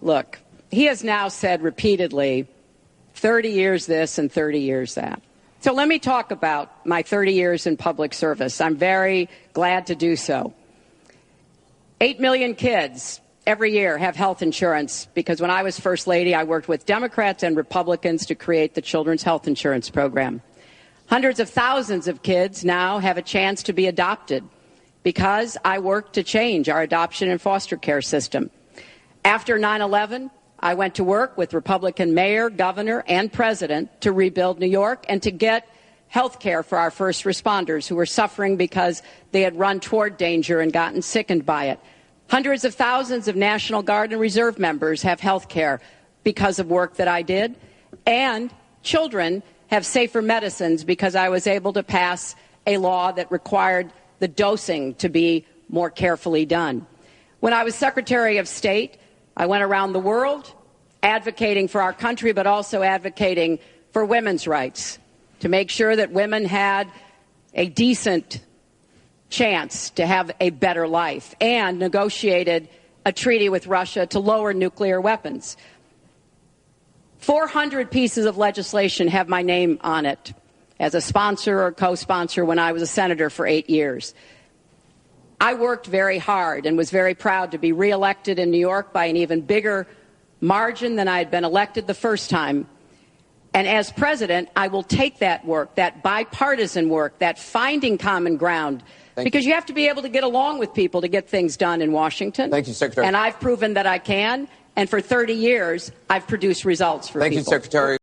Look, he has now said repeatedly 30 years this and 30 years that. So let me talk about my 30 years in public service. I'm very glad to do so. 8 million kids every year have health insurance because when I was First Lady, I worked with Democrats and Republicans to create the Children's Health Insurance Program. Hundreds of thousands of kids now have a chance to be adopted because I worked to change our adoption and foster care system. After 9/11, I went to work with Republican mayor, governor, and president to rebuild New York and to get health care for our first responders who were suffering because they had run toward danger and gotten sickened by it. Hundreds of thousands of National Guard and Reserve members have health care because of work that I did. And children have safer medicines because I was able to pass a law that required the dosing to be more carefully done. When I was Secretary of State, I went around the world advocating for our country, but also advocating for women's rights, to make sure that women had a decent chance to have a better life, and negotiated a treaty with Russia to lower nuclear weapons. 400 pieces of legislation have my name on it as a sponsor or co-sponsor when I was a senator for 8 years. I worked very hard and was very proud to be reelected in New York by an even bigger margin than I had been elected the first time. And as president, I will take that work, that bipartisan work, that finding common ground, because you have to be able to get along with people to get things done in Washington. Thank you, Secretary. And I've proven that I can. And for 30 years, I've produced results for people. Thank you, Secretary.